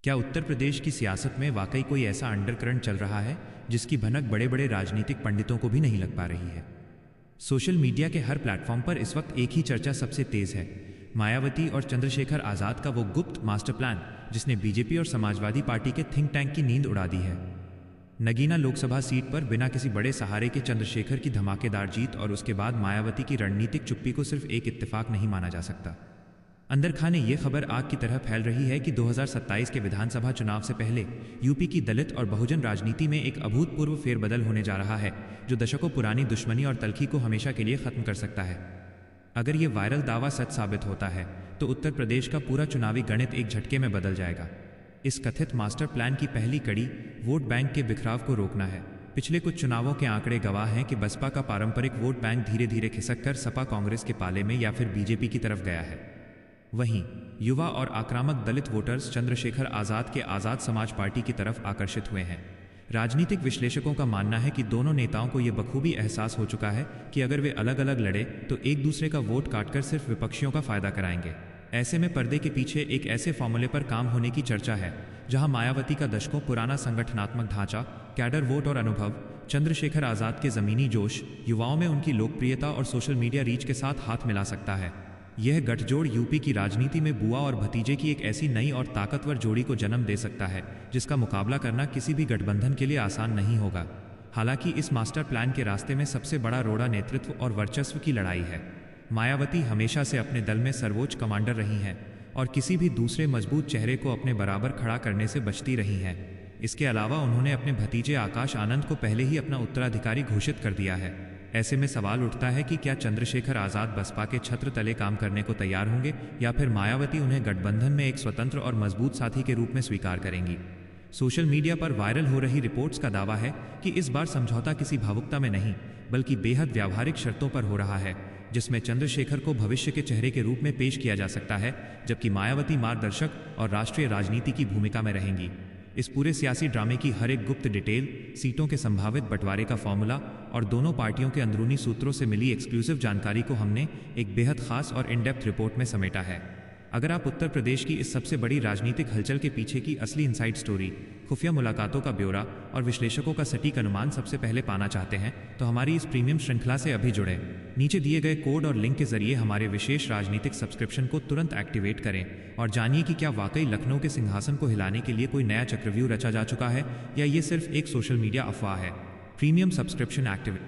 क्या उत्तर प्रदेश की सियासत में वाकई कोई ऐसा अंडरकरंट चल रहा है जिसकी भनक बड़े बड़े राजनीतिक पंडितों को भी नहीं लग पा रही है? सोशल मीडिया के हर प्लेटफॉर्म पर इस वक्त एक ही चर्चा सबसे तेज है, मायावती और चंद्रशेखर आजाद का वो गुप्त मास्टर प्लान जिसने बीजेपी और समाजवादी पार्टी के थिंक टैंक की नींद उड़ा दी है। नगीना लोकसभा सीट पर बिना किसी बड़े सहारे के चंद्रशेखर की धमाकेदार जीत और उसके बाद मायावती की रणनीतिक चुप्पी को सिर्फ एक इत्तेफाक नहीं माना जा सकता। अंदर खाने ये खबर आग की तरह फैल रही है कि 2027 के विधानसभा चुनाव से पहले यूपी की दलित और बहुजन राजनीति में एक अभूतपूर्व फेरबदल होने जा रहा है, जो दशकों पुरानी दुश्मनी और तल्खी को हमेशा के लिए खत्म कर सकता है। अगर ये वायरल दावा सच साबित होता है तो उत्तर प्रदेश का पूरा चुनावी गणित एक झटके में बदल जाएगा। इस कथित मास्टर प्लान की पहली कड़ी वोट बैंक के बिखराव को रोकना है। पिछले कुछ चुनावों के आंकड़े गवाह हैं कि बसपा का पारंपरिक वोट बैंक धीरे धीरे खिसक कर सपा कांग्रेस के पाले में या फिर बीजेपी की तरफ गया है। वहीं युवा और आक्रामक दलित वोटर्स चंद्रशेखर आजाद के आजाद समाज पार्टी की तरफ आकर्षित हुए हैं। राजनीतिक विश्लेषकों का मानना है कि दोनों नेताओं को यह बखूबी एहसास हो चुका है कि अगर वे अलग अलग लड़े तो एक दूसरे का वोट काटकर सिर्फ विपक्षियों का फायदा कराएंगे। ऐसे में पर्दे के पीछे एक ऐसे फॉर्मूले पर काम होने की चर्चा है जहां मायावती का दशकों पुराना संगठनात्मक ढांचा, कैडर वोट और अनुभव, चंद्रशेखर आजाद के जमीनी जोश युवाओं में उनकी लोकप्रियता और सोशल मीडिया रीच के साथ हाथ मिला सकता है। यह गठजोड़ यूपी की राजनीति में बुआ और भतीजे की एक ऐसी नई और ताकतवर जोड़ी को जन्म दे सकता है जिसका मुकाबला करना किसी भी गठबंधन के लिए आसान नहीं होगा। हालांकि इस मास्टर प्लान के रास्ते में सबसे बड़ा रोड़ा नेतृत्व और वर्चस्व की लड़ाई है। मायावती हमेशा से अपने दल में सर्वोच्च कमांडर रही हैं और किसी भी दूसरे मजबूत चेहरे को अपने बराबर खड़ा करने से बचती रही हैं। इसके अलावा उन्होंने अपने भतीजे आकाश आनंद को पहले ही अपना उत्तराधिकारी घोषित कर दिया है। ऐसे में सवाल उठता है कि क्या चंद्रशेखर आजाद बसपा के छत्र तले काम करने को तैयार होंगे या फिर मायावती उन्हें गठबंधन में एक स्वतंत्र और मजबूत साथी के रूप में स्वीकार करेंगी। सोशल मीडिया पर वायरल हो रही रिपोर्ट्स का दावा है कि इस बार समझौता किसी भावुकता में नहीं बल्कि बेहद व्यावहारिक शर्तों पर हो रहा है, जिसमें चंद्रशेखर को भविष्य के चेहरे के रूप में पेश किया जा सकता है जबकि मायावती मार्गदर्शक और राष्ट्रीय राजनीति की भूमिका में रहेंगी। इस पूरे सियासी ड्रामे की हर एक गुप्त डिटेल, सीटों के संभावित बंटवारे का फॉर्मूला और दोनों पार्टियों के अंदरूनी सूत्रों से मिली एक्सक्लूसिव जानकारी को हमने एक बेहद खास और इन डेप्थ रिपोर्ट में समेटा है। अगर आप उत्तर प्रदेश की इस सबसे बड़ी राजनीतिक हलचल के पीछे की असली इनसाइड स्टोरी, खुफिया मुलाकातों का ब्यौरा और विश्लेषकों का सटीक अनुमान सबसे पहले पाना चाहते हैं तो हमारी इस प्रीमियम श्रृंखला से अभी जुड़ें। नीचे दिए गए कोड और लिंक के जरिए हमारे विशेष राजनीतिक सब्सक्रिप्शन को तुरंत एक्टिवेट करें और जानिए कि क्या वाकई लखनऊ के सिंहासन को हिलाने के लिए कोई नया चक्रव्यूह रचा जा चुका है या ये सिर्फ एक सोशल मीडिया अफवाह है। Premium subscription activate